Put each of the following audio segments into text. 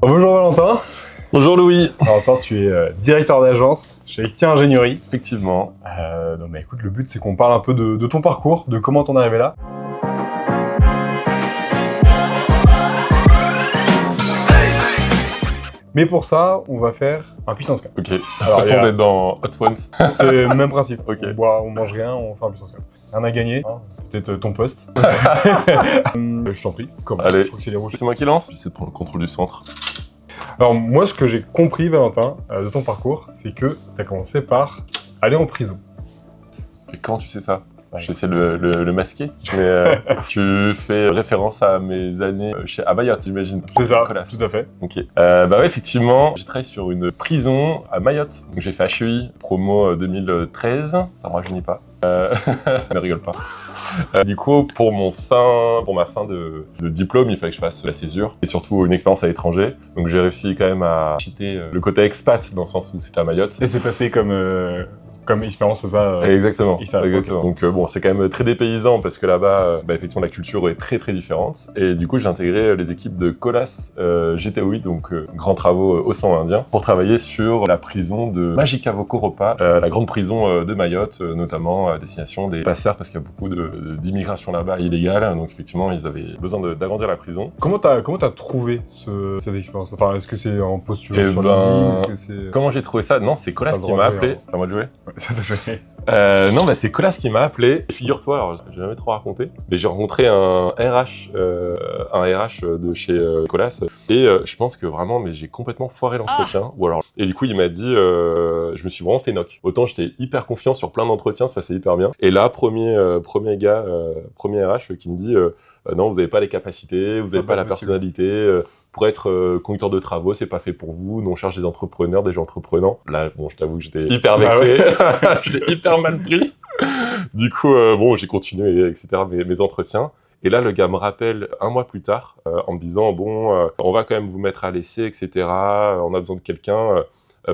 Bonjour Valentin. Bonjour Louis. Valentin, tu es directeur d'agence chez Extia Ingénierie. Effectivement. Donc, écoute, le but c'est qu'on parle un peu de ton parcours, de comment t'en es arrivé là. Mais pour ça, on va faire un puissance 4. Ok. Alors, façon d'être dans Hot Ones. C'est le même principe. Ok. On boit, on mange rien, on fait un puissance 4. Rien à gagner, hein, peut-être ton poste. Je t'en prie. Comment Allez. Je crois que c'est les rouges. C'est moi qui lance. J'essaie de prendre le contrôle du centre. Alors moi, ce que j'ai compris, Valentin, de ton parcours, c'est que tu as commencé par aller en prison. Et comment tu sais ça? J'essaie de le masquer, mais tu fais référence à mes années chez Mayotte, j'imagine. C'est ça, Colas. tout à fait. Ok. Bah ouais, effectivement, j'ai travaillé sur une prison à Mayotte. Donc j'ai fait HEI, promo 2013. Ça me rajeunit pas. Ne rigole pas. Du coup, pour ma fin de diplôme, il fallait que je fasse la césure et surtout une expérience à l'étranger. Donc j'ai réussi quand même à cheater le côté expat dans le sens où c'était à Mayotte. Et c'est passé comme expérience, c'est ça Exactement. Exactement. Okay. Donc bon, c'est quand même très dépaysant parce que là-bas, effectivement, la culture est très très différente. Et du coup, j'ai intégré les équipes de Colas GTOI, donc grands travaux océan Indien, pour travailler sur la prison de Majikavokoropa, la grande prison de Mayotte, notamment à destination des passeurs parce qu'il y a beaucoup d'immigration là-bas illégale. Donc effectivement, ils avaient besoin d'agrandir la prison. Comment t'as trouvé cette expérience? Enfin, est-ce que c'est en posture sur LinkedIn? Est-ce que c'est... Comment j'ai trouvé ça? Non, c'est Colas qui m'a appelé. C'est à moi de jouer. Ça t'a fait. Non, c'est Colas qui m'a appelé. Figure-toi, alors j'ai jamais trop raconté, mais j'ai rencontré un RH de chez Colas, et je pense que vraiment, mais j'ai complètement foiré l'entretien. Ou alors, et du coup, il m'a dit, je me suis vraiment fait knock. Autant j'étais hyper confiant sur plein d'entretiens, ça passait hyper bien. Et là, premier RH qui me dit, non, vous n'avez pas les capacités, vous n'avez pas la personnalité. Pour être conducteur de travaux, c'est pas fait pour vous. Nous, on cherche des entrepreneurs, des gens entreprenants. Là, bon, je t'avoue que j'étais hyper vexé. Je l'ai hyper mal pris. Du coup, j'ai continué, etc., mes entretiens. Et là, le gars me rappelle un mois plus tard en me disant, on va quand même vous mettre à l'essai, etc. On a besoin de quelqu'un.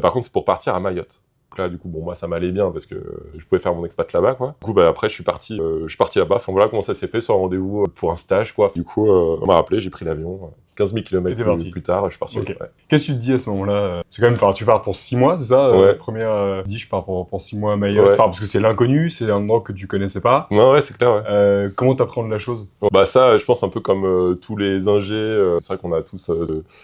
Par contre, c'est pour partir à Mayotte. Donc là, du coup, moi, ça m'allait bien parce que je pouvais faire mon expat là-bas, quoi. Du coup, après, je suis parti là-bas. Enfin, voilà comment ça s'est fait, sur un rendez-vous pour un stage, quoi. Du coup, on m'a rappelé, j'ai pris l'avion. 15 000 km plus tard, je suis parti. Okay. Ouais. Qu'est-ce que tu te dis à ce moment-là? C'est quand même, tu pars pour 6 mois, c'est ça? Ouais. Je pars pour 6 mois à Mayotte. Enfin, parce que c'est l'inconnu, c'est un endroit que tu connaissais pas. Non, ouais, c'est clair, ouais. Comment t'apprends la chose? Ça, je pense un peu comme tous les ingés, c'est vrai qu'on a tous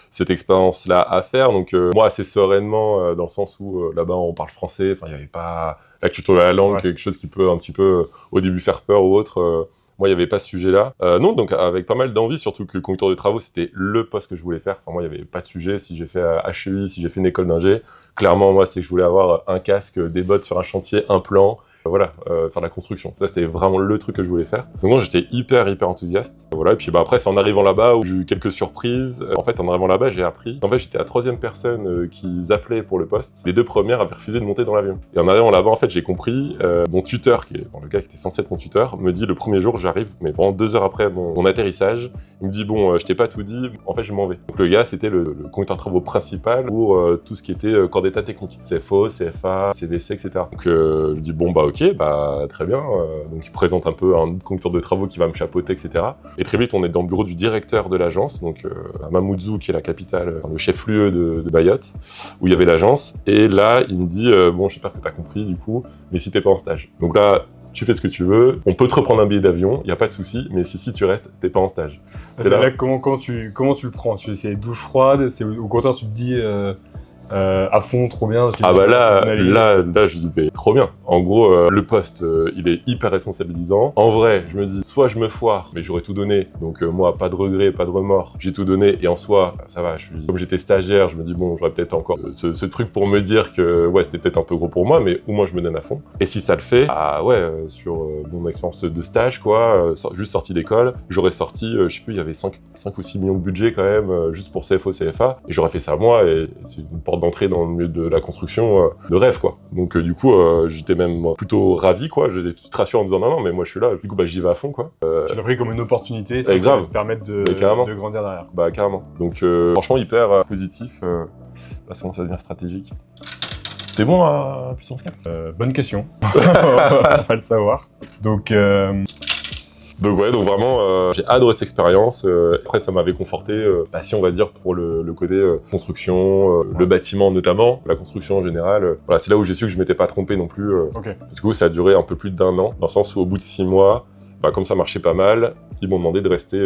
cette expérience-là à faire. Donc, moi, assez sereinement, dans le sens où là-bas, on parle français. Enfin, il n'y avait pas la culture de la langue, quelque chose qui peut un petit peu, au début, faire peur ou autre. Moi, il n'y avait pas ce sujet-là. Non, donc avec pas mal d'envie, surtout que le conducteur de travaux, c'était le poste que je voulais faire. Enfin, moi, il n'y avait pas de sujet. Si j'ai fait HEI, si j'ai fait une école d'ingé, clairement, moi, c'est que je voulais avoir un casque, des bottes sur un chantier, un plan. Faire la construction. Ça, c'était vraiment le truc que je voulais faire. Donc moi, j'étais hyper enthousiaste. Voilà, et puis après, c'est en arrivant là-bas où j'ai eu quelques surprises. En fait, en arrivant là-bas, j'ai appris. En fait, j'étais la 3e personne qu'ils appelaient pour le poste. Les 2 premières avaient refusé de monter dans l'avion. Et en arrivant là-bas, en fait, j'ai compris. Mon tuteur, le gars qui était censé être mon tuteur, me dit le premier jour, j'arrive, mais vraiment 2 heures après mon atterrissage, il me dit je t'ai pas tout dit, en fait, je m'en vais. Donc le gars, c'était le conducteur de travaux principal pour tout ce qui était corps d'état technique. CFO, CFA, CDC, etc. Donc je dis ok, très bien. Donc il présente un peu un conducteur de travaux qui va me chapeauter, etc. Et très vite, on est dans le bureau du directeur de l'agence, donc à Mamoudzou, qui est la capitale, le chef-lieu de Mayotte, où il y avait l'agence. Et là, il me dit j'espère que tu as compris du coup, mais si t'es pas en stage. Donc là, tu fais ce que tu veux, on peut te reprendre un billet d'avion, il n'y a pas de souci, mais si tu restes, t'es pas en stage. Là, comment tu le prends? C'est douche froide, au contraire, tu te dis à fond, trop bien. Là, je dis, trop bien. En gros, le poste, il est hyper responsabilisant. En vrai, je me dis, soit je me foire, mais j'aurais tout donné. Donc moi, pas de regret, pas de remords. J'ai tout donné et en soi, ça va. Comme j'étais stagiaire, je me dis, j'aurais peut-être encore ce truc pour me dire que c'était peut-être un peu gros pour moi, mais au moins je me donne à fond. Et si ça le fait, sur mon expérience de stage, quoi, juste sorti d'école, j'aurais sorti, je sais plus, il y avait 5 ou 6 millions de budget quand même, juste pour CFO, CFA. Et j'aurais fait ça moi, et c'est une porte d'entrée dans le milieu de la construction de rêve, quoi. Donc du coup, j'étais même plutôt ravi, quoi. Je les ai tous rassurés en disant non, mais moi je suis là. Du coup, j'y vais à fond, quoi. Tu l'as pris comme une opportunité, ça va te permettre de grandir derrière. Carrément. Donc franchement, hyper positif. Là, ça devient stratégique. T'es bon à puissance 4 Bonne question. On va le savoir. Donc Donc ouais, donc vraiment, j'ai adoré cette expérience. Après, ça m'avait conforté, si on va dire, pour le côté construction, le bâtiment notamment, la construction en général. Voilà, c'est là où j'ai su que je m'étais pas trompé non plus. Parce que ça a duré un peu plus d'1 an, dans le sens où au bout de 6 mois, comme ça marchait pas mal, ils m'ont demandé de rester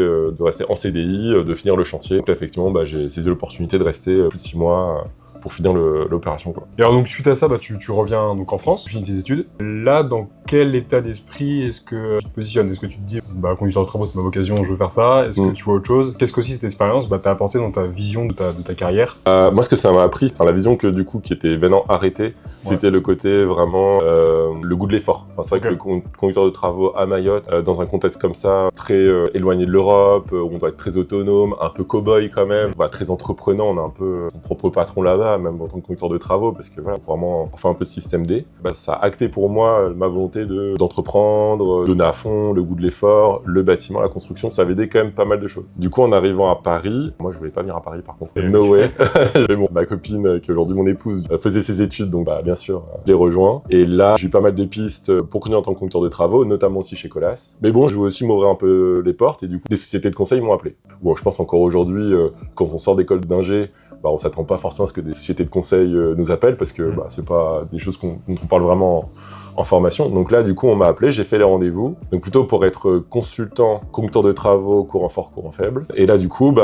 en CDI, de finir le chantier. Donc là, effectivement, j'ai saisi l'opportunité de rester plus de 6 mois pour finir l'opération, quoi. Et alors donc suite à ça, tu reviens donc en France, tu finis tes études. Là, dans quel état d'esprit est-ce que tu te positionnes? Est-ce que tu te dis, conducteur de travaux, c'est ma vocation, je veux faire ça? Est-ce que tu vois autre chose? Qu'est-ce qu'aussi cette expérience t'a apporté dans ta vision de ta carrière? Moi, ce que ça m'a appris, la vision que du coup qui était maintenant arrêtée, c'était le côté vraiment le goût de l'effort. C'est vrai que le conducteur de travaux à Mayotte, dans un contexte comme ça, très éloigné de l'Europe, où on doit être très autonome, un peu cow-boy quand même, très entreprenant, on a un peu son propre patron là-bas, même en tant que conducteur de travaux, parce que voilà, vraiment, on fait un peu de système D. Ça a acté pour moi ma volonté d'entreprendre, donner à fond, le goût de l'effort, le bâtiment, la construction, ça avait aidé quand même pas mal de choses. Du coup, en arrivant à Paris, moi je voulais pas venir à Paris par contre, no way. J'avais ma copine, qui est aujourd'hui mon épouse, faisait ses études, donc bien sûr, je l'ai rejoint. Et là, j'ai eu pas mal de pistes pour continuer en tant que conducteur de travaux, notamment aussi chez Colas. Mais bon, je voulais aussi m'ouvrir un peu les portes, et du coup, des sociétés de conseil m'ont appelé. Bon, je pense encore aujourd'hui, quand on sort d'école d'ingé, on s'attend pas forcément à ce que des sociétés de conseil nous appellent, parce que c'est pas des choses dont on parle vraiment en formation. Donc là, du coup, on m'a appelé, j'ai fait les rendez-vous. Donc plutôt pour être consultant, conducteur de travaux, courant fort, courant faible. Et là, du coup,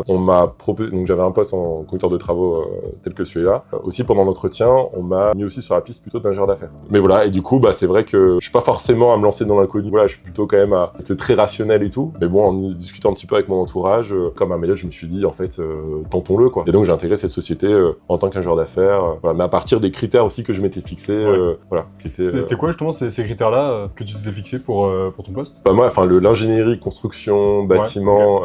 on m'a proposé, donc j'avais un poste en conducteur de travaux tel que celui-là. Aussi, pendant l'entretien, on m'a mis aussi sur la piste plutôt d'ingénieur d'affaires. Mais voilà, et du coup, c'est vrai que je suis pas forcément à me lancer dans l'inconnu. Voilà, je suis plutôt quand même à être très rationnel et tout. Mais bon, en discutant un petit peu avec mon entourage, comme à Mayotte, je me suis dit, en fait, tentons-le, quoi. Et donc, j'ai intégré cette société en tant qu'ingénieur d'affaires. Mais à partir des critères aussi que je m'étais fixés, qui étaient... C'était quoi justement ces critères-là que tu t'étais fixé pour ton poste? Moi, l'ingénierie, construction, bâtiment,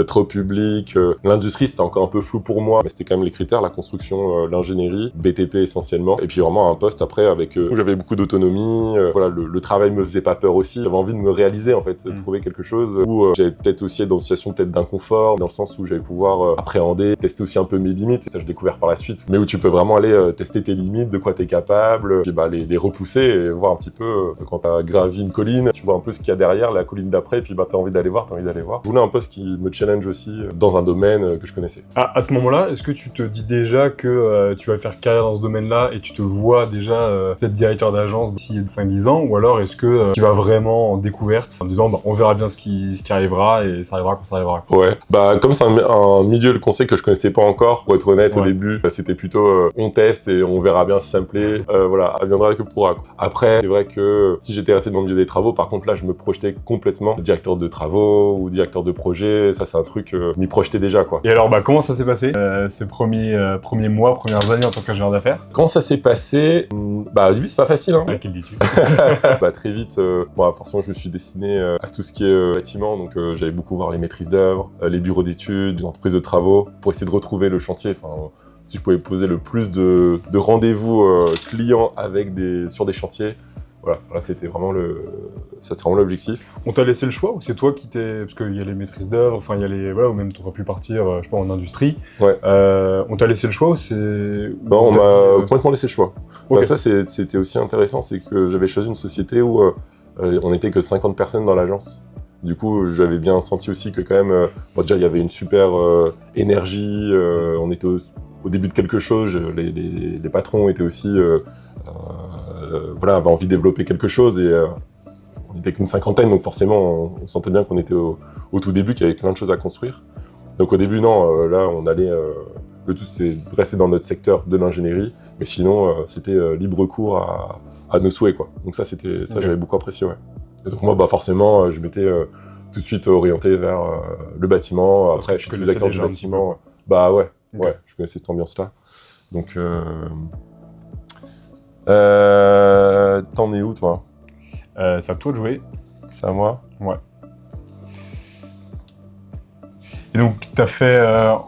trop public, l'industrie c'était encore un peu flou pour moi, mais c'était quand même les critères, la construction, l'ingénierie, BTP essentiellement, et puis vraiment un poste après avec où j'avais beaucoup d'autonomie, le travail me faisait pas peur aussi, j'avais envie de me réaliser en fait, de trouver quelque chose où j'allais peut-être aussi être dans une situation peut-être d'inconfort, dans le sens où j'allais pouvoir appréhender, tester aussi un peu mes limites, et ça j'ai découvert par la suite, mais où tu peux vraiment aller tester tes limites, de quoi t'es capable, puis les repousser et voir un petit peu quand t'as gravi une colline, tu vois un peu ce qu'il y a derrière la colline d'après, et puis t'as envie d'aller voir. Je voulais un poste qui me challenge aussi dans un domaine que je connaissais. À ce moment-là, est-ce que tu te dis déjà que tu vas faire carrière dans ce domaine-là et tu te vois déjà peut-être directeur d'agence d'ici 5-10 ans, ou alors est-ce que tu vas vraiment en découverte en disant on verra bien ce qui arrivera et ça arrivera quand ça arrivera? Ouais, comme c'est un milieu, le conseil que je connaissais pas encore, pour être honnête, au début, c'était plutôt on teste et on verra bien si ça me plaît, adviendra que pourra. Après, c'est vrai que si j'étais resté dans le milieu des travaux, par contre là, je me projetais complètement directeur de travaux ou directeur de projet, ça c'est un truc, je m'y projetais déjà, quoi. Et alors, comment ça s'est passé ces premiers mois, premières années en tant qu'ingénieur d'affaires? Comment ça s'est passé? Au début, c'est pas facile, hein. Quel dis-tu? Très vite, forcément, je me suis destiné à tout ce qui est bâtiment, donc j'allais beaucoup voir les maîtrises d'œuvre, les bureaux d'études, les entreprises de travaux, pour essayer de retrouver le chantier, si je pouvais poser le plus de rendez-vous clients sur des chantiers. Voilà, là c'était vraiment l'objectif. On t'a laissé le choix ou c'est toi qui parce qu'il y a les maîtrises d'œuvre, il y a les ou même tu aurais pu partir, je sais pas, en industrie. Ouais. On t'a laissé le choix ou c'est... Non, on m'a complètement laissé le choix. Okay. Ça c'était aussi intéressant, c'est que j'avais choisi une société où on n'était que 50 personnes dans l'agence. Du coup, j'avais bien senti aussi que quand même, déjà il y avait une super énergie, on était au début de quelque chose, les patrons étaient aussi avaient envie de développer quelque chose et on n'était qu'une cinquantaine, donc forcément on sentait bien qu'on était au tout début, qu'il y avait plein de choses à construire. Donc au début non, là on allait, le tout c'était de rester dans notre secteur de l'ingénierie, mais sinon c'était libre cours à nos souhaits, quoi. Donc ça j'avais beaucoup apprécié, ouais. Et donc moi forcément je m'étais tout de suite orienté vers le bâtiment. Après je suis plus acteur du bâtiment. Ouais, je connaissais cette ambiance-là. Donc t'en es où, toi? C'est à toi de jouer. C'est à moi? Ouais. Et donc, t'as fait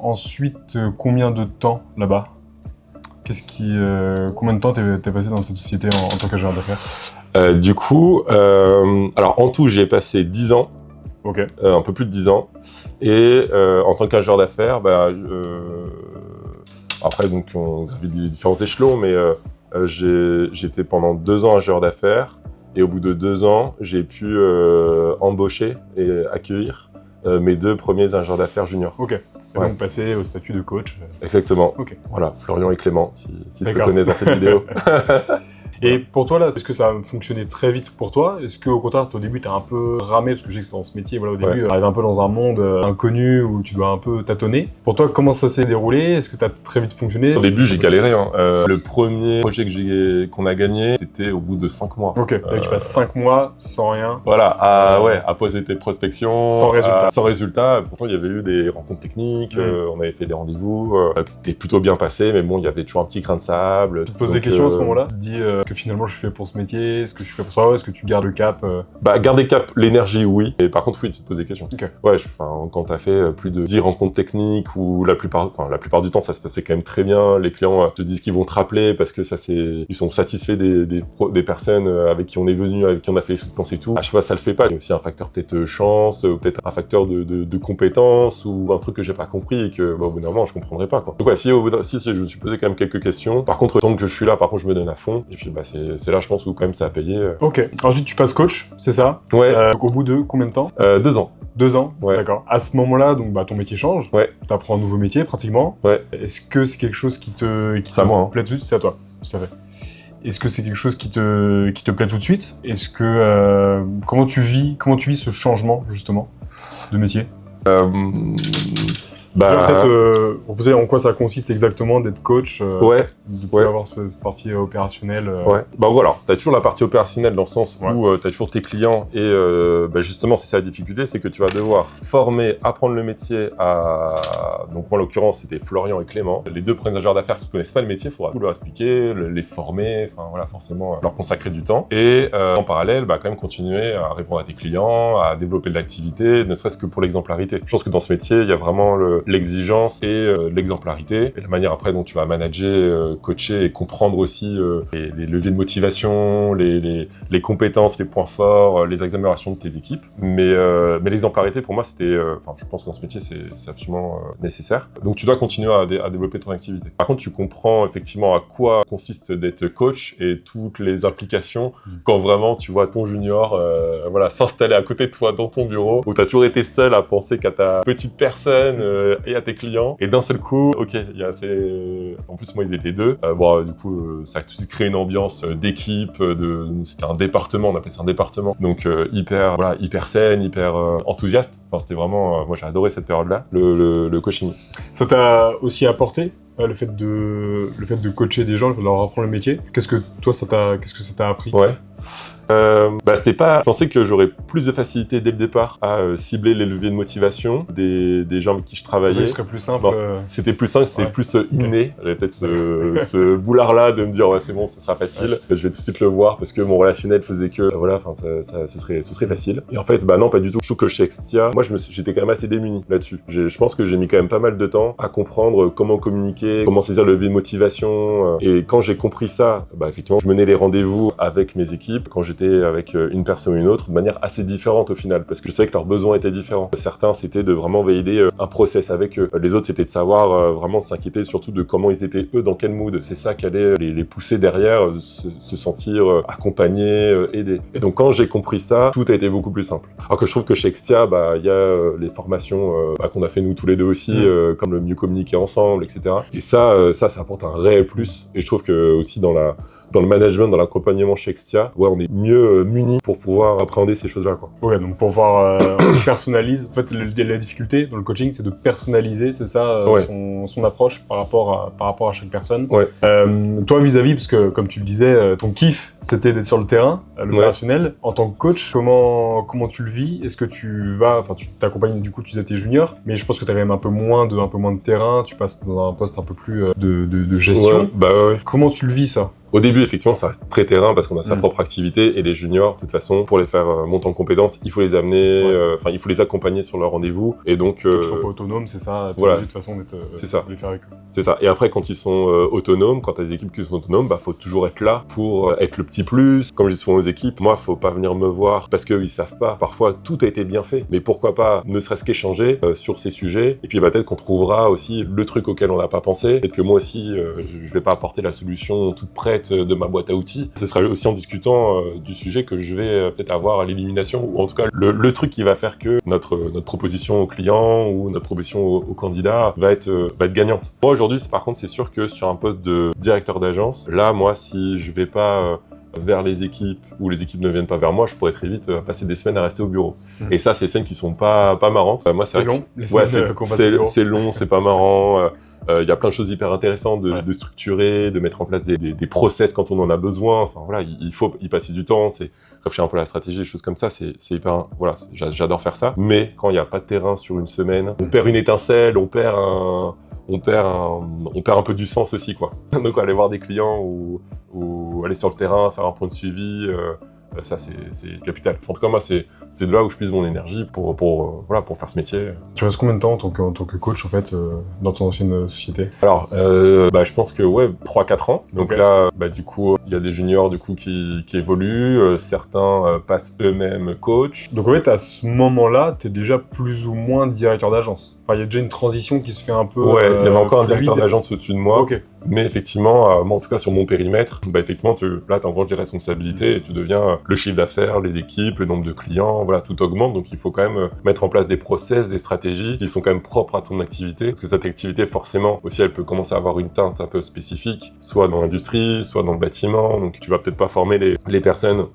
ensuite combien de temps là-bas? Combien de temps t'es passé dans cette société en tant qu'ingénieur d'affaires? Du coup, alors en tout, j'y ai passé 10 ans. Ok. Un peu plus de 10 ans. Et en tant qu'ingénieur d'affaires, après, donc, on gravit les différents échelons, mais j'étais pendant 2 ans ingénieur d'affaires. Et au bout de 2 ans, j'ai pu embaucher et accueillir mes 2 premiers ingénieurs d'affaires juniors. Ok. Et donc passer au statut de coach. Exactement. Ok. Voilà, Florian et Clément, s'ils se reconnaissent dans cette vidéo. Et pour toi, là, est-ce que ça a fonctionné très vite pour toi? Est-ce qu'au contraire, au début, tu as un peu ramé? Parce que je sais que c'est dans ce métier, voilà, au début, tu arrives un peu dans un monde inconnu où tu dois un peu tâtonner. Pour toi, comment ça s'est déroulé? Est-ce que tu as très vite fonctionné? Au début, j'ai galéré. Le premier projet qu'on a gagné, c'était au bout de 5 mois. Ok, tu passes 5 mois sans rien. Voilà, à poser tes prospections. Sans résultat. Sans résultat. Pourtant, il y avait eu des rencontres techniques, on avait fait des rendez-vous, c'était plutôt bien passé, mais bon, il y avait toujours un petit grain de sable. Tu te poses des questions à ce moment-là? Tu te dis que finalement je suis fait pour ce métier, est-ce que je suis fait pour ça? Est-ce que tu gardes le cap? Garder cap, l'énergie, oui. Et par contre, oui, tu te poses des questions. Okay. Ouais, quand t'as fait plus de 10 rencontres techniques, où la plupart du temps, ça se passait quand même très bien. Les clients te disent qu'ils vont te rappeler parce que ils sont satisfaits des personnes avec qui on est venu, avec qui on a fait les soutenances et tout. À chaque fois, ça le fait pas. Il y a aussi un facteur peut-être chance, peut-être un facteur de compétence ou un truc que j'ai pas compris et que, au bout d'un moment, je comprendrais pas, quoi. Donc ouais, si je me suis posé quand même quelques questions. Par contre, tant que je suis là, je me donne à fond. Et puis, c'est là, je pense, où quand même ça a payé. Ok. Ensuite, tu passes coach, c'est ça? Ouais. Donc, au bout de combien de temps? 2 ans. 2 ans? Ouais. D'accord. À ce moment-là, donc, ton métier change. Ouais. Tu apprends un nouveau métier, pratiquement. Ouais. Est-ce que c'est quelque chose qui te C'est à moi, plaît tout de suite? C'est à toi, tout à fait. Est-ce que c'est quelque chose qui te plaît tout de suite? Est-ce que comment tu vis ce changement justement de métier? Peut-être proposer en quoi ça consiste exactement d'être coach, de avoir cette partie opérationnelle. Ouais. Alors, tu as toujours la partie opérationnelle dans le sens où tu as toujours tes clients et justement, c'est ça la difficulté, c'est que tu vas devoir apprendre le métier à... Donc moi, en l'occurrence, c'était Florian et Clément. Les 2 premiers ingénieurs d'affaires qui ne connaissent pas le métier, il faudra tout leur expliquer, les former, forcément leur consacrer du temps. Et en parallèle, quand même continuer à répondre à tes clients, à développer de l'activité, ne serait-ce que pour l'exemplarité. Je pense que dans ce métier, il y a vraiment l'exigence et l'exemplarité, et la manière après dont tu vas manager, coacher et comprendre aussi les leviers de motivation, les compétences, les points forts, les améliorations de tes équipes. Mais l'exemplarité, pour moi, c'était... je pense que dans ce métier, c'est absolument nécessaire. Donc, tu dois continuer à développer ton activité. Par contre, tu comprends effectivement à quoi consiste d'être coach et toutes les implications quand vraiment tu vois ton junior s'installer à côté de toi dans ton bureau, où tu as toujours été seul à penser qu'à ta petite personne et à tes clients. Et d'un seul coup, en plus, moi, ils étaient 2. Du coup, ça a tout de suite créé une ambiance d'équipe. C'était un département, on appelait ça un département. Donc, hyper saine, hyper enthousiaste. C'était vraiment... moi, j'ai adoré cette période-là, le coaching. Ça t'a aussi apporté le fait de coacher des gens, de leur apprendre le métier? Qu'est-ce que ça t'a appris? Ouais. C'était pas... Je pensais que j'aurais plus de facilité dès le départ à cibler les leviers de motivation des gens avec qui je travaillais. Ce serait plus simple. C'était plus simple, c'est plus inné. J'avais peut-être ce boulard-là de me dire c'est bon, ça sera facile. Je vais tout de suite le voir parce que mon relationnel faisait que ce serait facile. Et en fait, non, pas du tout. Je trouve que chez Extia, moi, j'étais quand même assez démuni là-dessus. Je pense que j'ai mis quand même pas mal de temps à comprendre comment communiquer, comment saisir le levier de motivation. Et quand j'ai compris ça, effectivement, je menais les rendez-vous avec mes équipes quand j'étais avec une personne ou une autre de manière assez différente au final, parce que je savais que leurs besoins étaient différents. Certains, c'était de vraiment valider un process avec eux. Les autres, c'était de savoir vraiment s'inquiéter surtout de comment ils étaient eux, dans quel mood. C'est ça qui allait les pousser derrière, se sentir accompagnés, aidés. Et donc quand j'ai compris ça, tout a été beaucoup plus simple. Alors que je trouve que chez Extia, il y a les formations qu'on a fait nous tous les deux aussi, comme le mieux communiquer ensemble, etc. Et ça apporte un réel plus. Et je trouve que aussi dans le management, dans l'accompagnement chez Extia, on est mieux munis pour pouvoir appréhender ces choses-là, quoi. Ouais, donc pour pouvoir on personnalise. En fait, la difficulté dans le coaching, c'est de personnaliser, c'est ça, son approche par rapport à chaque personne. Ouais. Toi, vis-à-vis, parce que comme tu le disais, ton kiff, c'était d'être sur le terrain, l'opérationnel. En tant que coach, comment tu le vis? Est-ce que tu t'accompagnes, du coup, tu disais tes juniors, mais je pense que tu as quand même un peu moins de terrain, tu passes dans un poste un peu plus de gestion. Ouais. Comment tu le vis, ça? Au début, effectivement, ça reste très terrain parce qu'on a sa propre activité et les juniors, de toute façon, pour les faire monter en compétences, il faut les amener, il faut les accompagner sur leur rendez-vous. Et donc, ils sont pas autonomes, c'est ça. Voilà. De toute façon, de les faire avec eux. C'est ça. Et après, quand ils sont autonomes, quand tu as des équipes qui sont autonomes, faut toujours être là pour être le petit plus. Comme je dis souvent aux équipes, moi, faut pas venir me voir parce qu'eux, ils savent pas. Parfois, tout a été bien fait, mais pourquoi pas, ne serait-ce qu'échanger sur ces sujets. Et puis, peut-être qu'on trouvera aussi le truc auquel on n'a pas pensé. Peut-être que moi aussi, je vais pas apporter la solution toute prête tête de ma boîte à outils. Ce sera aussi en discutant du sujet que je vais peut-être avoir l'élimination, ou en tout cas le truc qui va faire que notre proposition au client ou notre proposition au candidat va être gagnante. Moi aujourd'hui, par contre, c'est sûr que sur un poste de directeur d'agence, là, moi, si je vais pas vers les équipes ou les équipes ne viennent pas vers moi, je pourrais très vite passer des semaines à rester au bureau. Et ça, c'est des semaines qui sont pas marrantes. Moi, c'est long. C'est long, c'est pas marrant. Il y a plein de choses hyper intéressantes de structurer, de mettre en place des process quand on en a besoin. Enfin voilà, il faut y passer du temps, c'est réfléchir un peu à la stratégie, des choses comme ça. C'est hyper, voilà, j'adore faire ça. Mais quand il n'y a pas de terrain sur une semaine, on perd une étincelle, on perd un peu du sens aussi, quoi. Donc aller voir des clients ou aller sur le terrain, faire un point de suivi, ça c'est capital. En tout cas moi c'est de là où je puise mon énergie pour faire ce métier. Tu restes combien de temps en tant que coach en fait dans ton ancienne société? Alors je pense que 3-4 ans. Donc là du coup il y a des juniors du coup qui évoluent, certains passent eux-mêmes coach. Donc en fait à ce moment-là t'es déjà plus ou moins directeur d'agence. Enfin, il y a déjà une transition qui se fait un peu. Ouais, il y avait encore un directeur d'agence au-dessus de moi. Okay. Mais effectivement, moi en tout cas sur mon périmètre, effectivement là tu engranges des responsabilités et tu deviens le chiffre d'affaires, les équipes, le nombre de clients, voilà, tout augmente. Donc il faut quand même mettre en place des process, des stratégies qui sont quand même propres à ton activité. Parce que cette activité, forcément, aussi elle peut commencer à avoir une teinte un peu spécifique, soit dans l'industrie, soit dans le bâtiment. Donc tu vas peut-être pas former les personnes,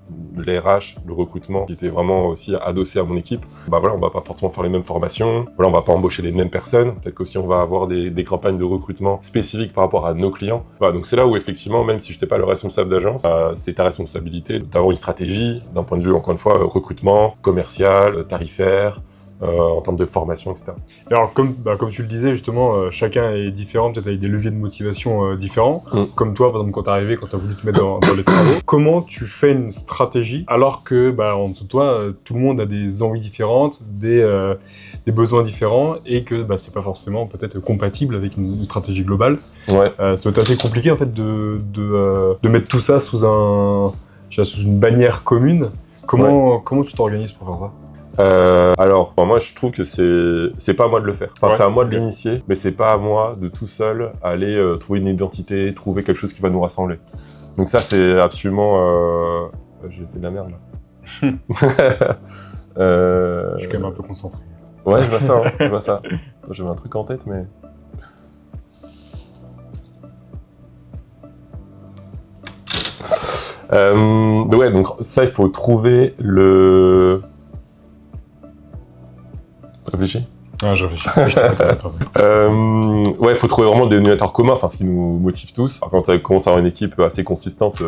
les RH, le recrutement, qui étaient vraiment aussi adossés à mon équipe. On va pas forcément faire les mêmes formations. Voilà, on va pas embaucher les mêmes personnes. Peut-être qu'aussi on va avoir des campagnes de recrutement spécifiques par rapport à nos clients. Voilà, donc c'est là où effectivement, même si je n'étais pas le responsable d'agence, c'est ta responsabilité d'avoir une stratégie d'un point de vue, encore une fois, recrutement, commercial, tarifaire, en termes de formation, etc. Et alors, comme tu le disais, justement, chacun est différent, peut-être avec des leviers de motivation différents. Comme toi, par exemple, quand t'es arrivé, quand t'as voulu te mettre dans les travaux, comment tu fais une stratégie alors que, en dessous de toi, tout le monde a des envies différentes, des besoins différents, et que c'est pas forcément peut-être compatible avec une stratégie globale. Ouais. Ça va être assez compliqué, en fait, de mettre tout ça sous une bannière commune. Comment tu t'organises pour faire ça? Alors, moi je trouve que c'est pas à moi de le faire. Enfin, c'est à moi de l'initier, mais c'est pas à moi de tout seul aller trouver une identité, trouver quelque chose qui va nous rassembler. Donc ça c'est absolument... J'ai fait de la merde là. Je suis quand même un peu concentré. Ouais, je vois ça, je vois ça. J'avais un truc en tête, mais... donc ça il faut trouver le... Réfléchis. Ah, je réfléchis. Il faut trouver vraiment des dénominateurs communs, ce qui nous motive tous. Quand tu commences à avoir une équipe assez consistante,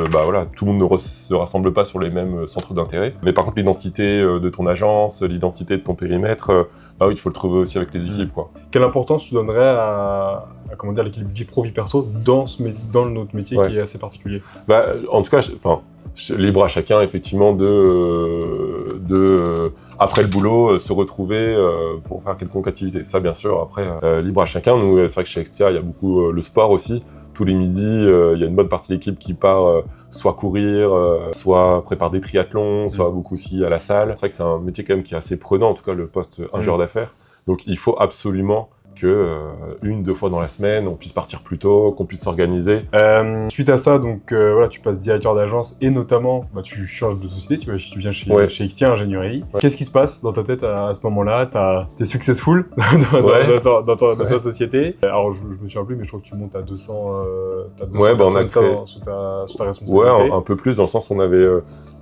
tout le monde ne se rassemble pas sur les mêmes centres d'intérêt. Mais par contre, l'identité de ton agence, l'identité de ton périmètre, il faut le trouver aussi avec les équipes, quoi. Quelle importance tu donnerais à l'équilibre vie pro, vie perso dans notre métier qui est assez particulier? En tout cas, libre à chacun, effectivement, après le boulot, se retrouver pour faire quelconque activité. Ça, bien sûr, après, libre à chacun. Nous, c'est vrai que chez Extia, il y a beaucoup le sport aussi. Tous les midis, il y a une bonne partie de l'équipe qui part soit courir, soit prépare des triathlons, soit beaucoup aussi à la salle. C'est vrai que c'est un métier quand même qui est assez prenant, en tout cas le poste ingénieur d'affaires. Donc, il faut absolument que 1-2 fois dans la semaine, on puisse partir plus tôt, qu'on puisse s'organiser. Suite à ça, donc tu passes directeur d'agence et notamment, tu changes de société, tu viens chez Extia Ingénierie. Ouais. Qu'est-ce qui se passe dans ta tête à ce moment-là? T'es successful dans ta société. Alors, je me souviens plus, mais je crois que tu montes à 200 on a créé... sous ta responsabilité. Ouais, un peu plus, dans le sens où on avait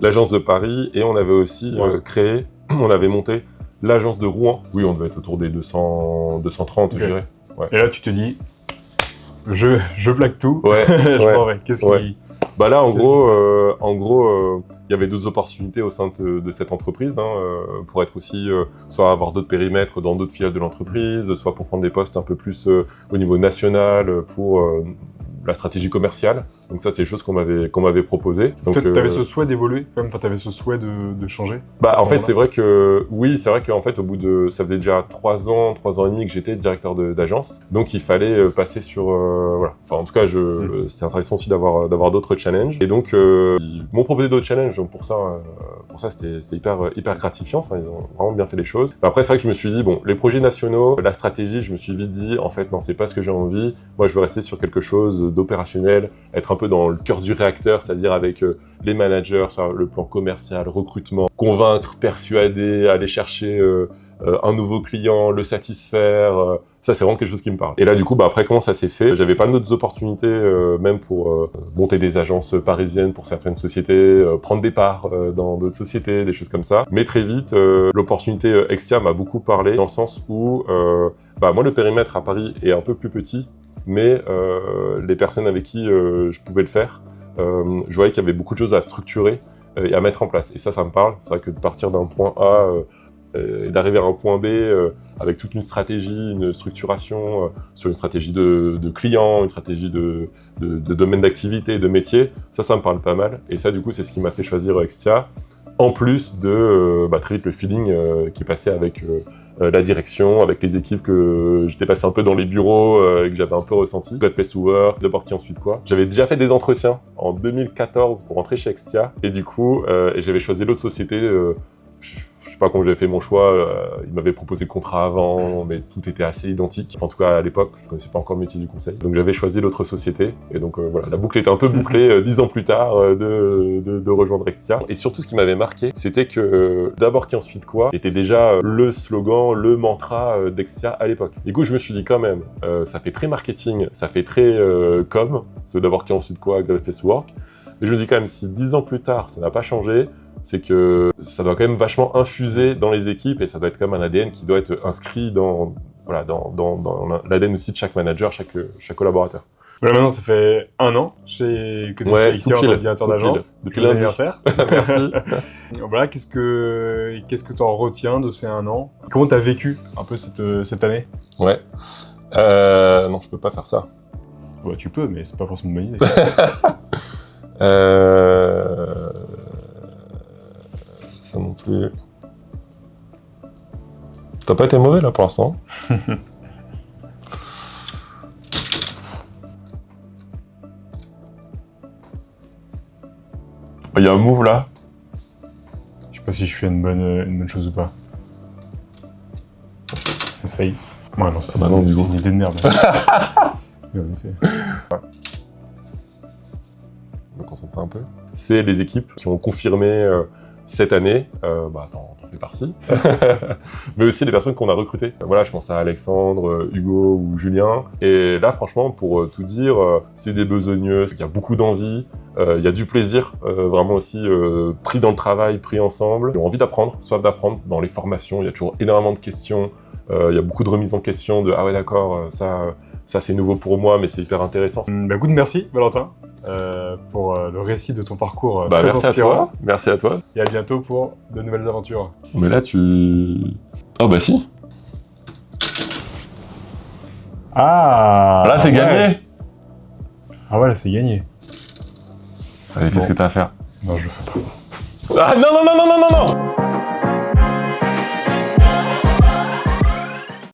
l'agence de Paris et on avait aussi créé, on avait monté l'agence de Rouen. Oui, on devait être autour des 230, je dirais. Ouais. Et là, tu te dis, je plaque tout, je m'en vais. Qu'est-ce qui... Là, en gros, il y avait 2 opportunités au sein de cette entreprise, pour être aussi, soit avoir d'autres périmètres dans d'autres filiales de l'entreprise, soit pour prendre des postes un peu plus au niveau national, pour la stratégie commerciale. Donc ça, c'est des choses qu'on m'avait proposées. Donc, tu avais ce souhait d'évoluer, quand même, tu avais ce souhait de changer? En fait, c'est vrai qu'en fait, au bout de... Ça faisait déjà 3 ans et demi que j'étais directeur d'agence. Donc, il fallait passer sur... en tout cas, c'était intéressant aussi d'avoir d'autres challenges. Et donc, ils m'ont proposé d'autres challenges. Donc, pour ça, pour ça, c'était hyper gratifiant. Enfin, ils ont vraiment bien fait les choses. Mais après, c'est vrai que je me suis dit, bon, les projets nationaux, la stratégie, je me suis vite dit, en fait, non, c'est pas ce que j'ai envie. Moi, je veux rester sur quelque chose d'opérationnel, être un peu dans le cœur du réacteur, c'est-à-dire avec les managers sur le plan commercial, recrutement, convaincre, persuader, aller chercher un nouveau client, le satisfaire. Ça, c'est vraiment quelque chose qui me parle. Et là, du coup, après, comment ça s'est fait? J'avais pas d'autres opportunités, même pour monter des agences parisiennes pour certaines sociétés, prendre des parts dans d'autres sociétés, des choses comme ça. Mais très vite, l'opportunité Exia m'a beaucoup parlé, dans le sens où, moi, le périmètre à Paris est un peu plus petit, mais les personnes avec qui je pouvais le faire, je voyais qu'il y avait beaucoup de choses à structurer et à mettre en place. Et ça me parle. C'est vrai que de partir d'un point A et d'arriver à un point B avec toute une stratégie, une structuration sur une stratégie de client, une stratégie de domaine d'activité, de métier, ça me parle pas mal. Et ça, du coup, c'est ce qui m'a fait choisir Exia, en plus de très vite le feeling qui est passé avec la direction, avec les équipes que j'étais passé un peu dans les bureaux et que j'avais un peu ressenti. Great Place to Work, d'abord qui ensuite quoi. J'avais déjà fait des entretiens en 2014 pour rentrer chez Exia et du coup, j'avais choisi l'autre société. Je sais pas comment j'avais fait mon choix, ils m'avaient proposé le contrat avant, mais tout était assez identique. Enfin, en tout cas, à l'époque, je connaissais pas encore le métier du conseil. Donc j'avais choisi l'autre société. Et donc voilà, la boucle était un peu bouclée 10 ans plus tard de rejoindre Exia. Et surtout, ce qui m'avait marqué, c'était que d'abord qui ensuite quoi était déjà le slogan, le mantra d'Exia à l'époque. Du coup, je me suis dit quand même, ça fait très marketing, ça fait très com, ce d'abord qui ensuite quoi, Great Place to Work. Mais je me dis quand même, si 10 ans plus tard, ça n'a pas changé, c'est que ça doit quand même vachement infuser dans les équipes et ça doit être comme un ADN qui doit être inscrit dans l'ADN aussi de chaque manager, chaque collaborateur. Voilà, maintenant, ça fait 1 an que tu es chez Exia en tant que directeur d'agence. Depuis lundi. L'anniversaire. Merci. Voilà, qu'est-ce que tu en retiens de ces 1 an? Comment tu as vécu un peu cette année? Ouais. Non, je peux pas faire ça. Ouais, tu peux, mais c'est pas forcément une bonne idée. Ça non plus. T'as pas été mauvais là pour l'instant. Il y a un move là. Je sais pas si je fais une bonne chose ou pas. Essaye. Ouais, non, c'est une idée de merde. Je me concentre un peu. C'est les équipes qui ont confirmé cette année, t'en fais partie, mais aussi les personnes qu'on a recrutées. Voilà, je pense à Alexandre, Hugo ou Julien. Et là, franchement, pour tout dire, c'est des besogneux, il y a beaucoup d'envie, il y a du plaisir, vraiment aussi pris dans le travail, pris ensemble. Ils ont envie d'apprendre, soif d'apprendre. Dans les formations, il y a toujours énormément de questions, il y a beaucoup de remises en question de « Ah ouais, d'accord, ça c'est nouveau pour moi, mais c'est hyper intéressant. » Good, merci Valentin pour le récit de ton parcours très merci inspirant. À toi. Merci à toi. Et à bientôt pour de nouvelles aventures. Mais là tu... Ah bah si. Ah là c'est gagné. Ah ouais, là c'est gagné. Allez, fais ce que t'as à faire. Non, je le fais pas. Ah non, non, non, non, non, non, non.